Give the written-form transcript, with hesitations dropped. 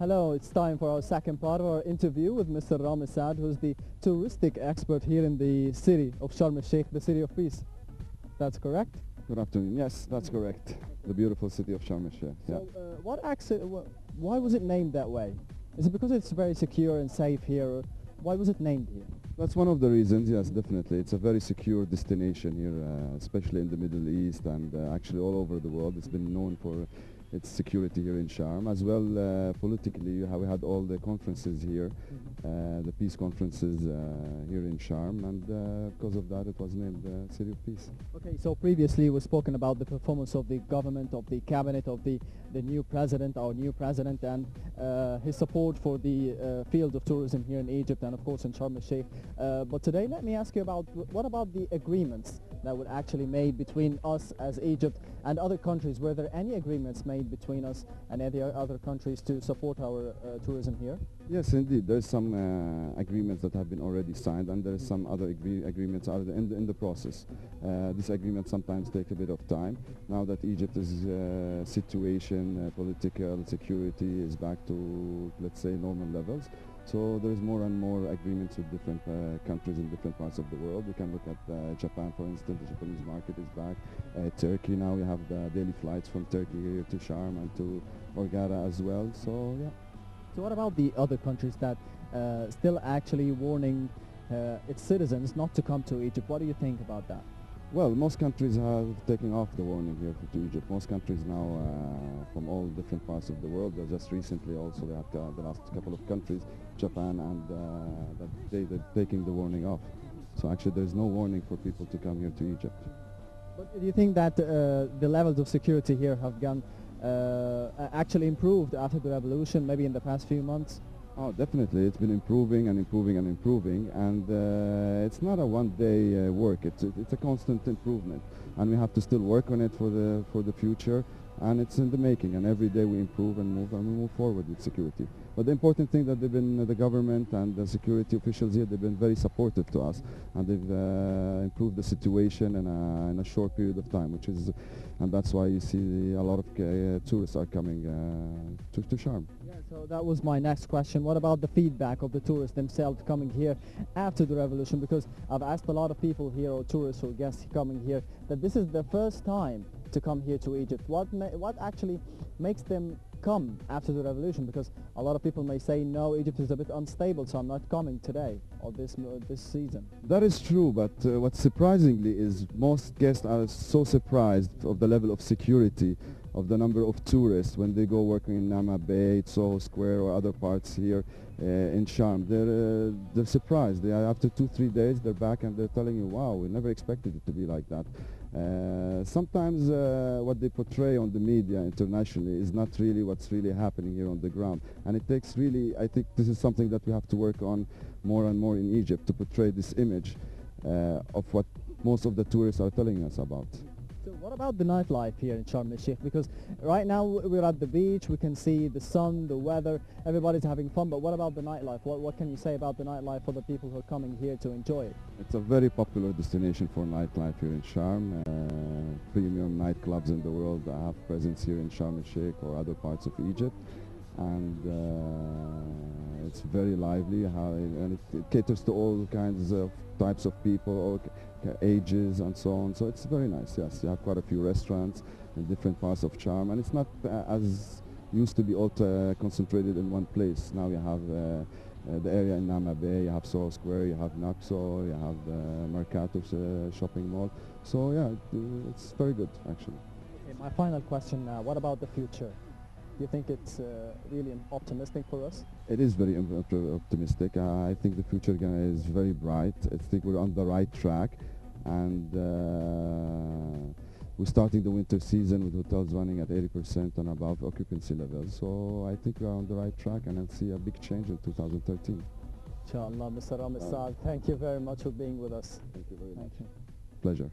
Hello, it's time for our second part of our interview with Mr. Rami Saad, who's the touristic expert here in the city of Sharm el-Sheikh, the city of peace. That's correct? Good afternoon. Yes, that's correct. The beautiful city of Sharm el-Sheikh. Yeah. So, why was it named that way? Is it because it's very secure and safe here? Or why was it named here? That's one of the reasons. Yes, definitely. It's a very secure destination here, especially in the Middle East and actually all over the world. It's been known for its security here in Sharm. As well, politically, we had all the conferences here, the peace conferences here in Sharm, and because of that, it was named City of Peace. Okay, so previously we've spoken about the performance of the government, of the cabinet, of the new president, our new president, and his support for the field of tourism here in Egypt and of course in Sharm el-Sheikh. But today let me ask you about what about the agreements that were actually made between us as Egypt and other countries? Were there any agreements made between us and any other countries to support our tourism here? Yes, indeed. There's some agreements that have been already signed, and there's some other agreements are in the process. These agreements sometimes take a bit of time. Now that Egypt is situation, political security is back to, let's say, normal levels. So there's more and more agreements with different countries in different parts of the world. We can look at Japan, for instance. The Japanese market is back. Turkey, now we have the daily flights from Turkey here to Sharm and to Hurghada as well. So yeah. So what about the other countries that still actually warning its citizens not to come to Egypt? What do you think about that? Well, most countries have taken off the warning here to Egypt. Most countries now from all different parts of the world. Just recently also they had the last couple of countries, Japan, and they're taking the warning off. So actually there's no warning for people to come here to Egypt. But do you think that the levels of security here have gone actually improved after the revolution, maybe in the past few months? Oh, definitely. It's been improving and improving and improving, and it's not a one-day work. It's a constant improvement, and we have to still work on it for the future. And it's in the making, and every day we improve and we move forward with security. But the important thing that the government and the security officials here, they've been very supportive to us, and they've improved the situation in a short period of time, and that's why you see a lot of tourists are coming to Sharm. Yeah, so that was my next question. What about the feedback of the tourists themselves coming here after the revolution? Because I've asked a lot of people here, or tourists or guests coming here, that this is the first time to come here to Egypt. What actually makes them come after the revolution? Because a lot of people may say, no, Egypt is a bit unstable, so I'm not coming today or this season. That is true, but what surprisingly is most guests are so surprised of the level of security of the number of tourists when they go working in Nama Bay, Soho Square, or other parts here in Sharm. They're surprised. After 2-3 days, they're back and they're telling you, wow, we never expected it to be like that. Sometimes what they portray on the media internationally is not really what's really happening here on the ground, and it takes really, I think this is something that we have to work on more and more in Egypt, to portray this image of what most of the tourists are telling us about. So what about the nightlife here in Sharm el-Sheikh? Because right now we're at the beach, we can see the sun, the weather, everybody's having fun, but what about the nightlife? What can you say about the nightlife for the people who are coming here to enjoy it? It's a very popular destination for nightlife here in Sharm. Premium nightclubs in the world have presence here in Sharm el-Sheikh or other parts of Egypt, and it's very lively, and it caters to all kinds of types of people, all ages and so on. So it's very nice. Yes, you have quite a few restaurants in different parts of Sharm, and it's not as used to be all concentrated in one place. Now you have the area in Nama Bay, you have Soho Square, you have Naxo, you have the Mercato shopping mall. So yeah, it's very good actually. Okay, my final question now, what about the future? Do you think it's really optimistic for us? It is very optimistic. I think the future is very bright. I think we're on the right track, and we're starting the winter season with hotels running at 80% and above occupancy levels. So I think we're on the right track, and I'll see a big change in 2013. Inshallah, Mr. Rami Saad, thank you very much for being with us. Thank you very much. Pleasure.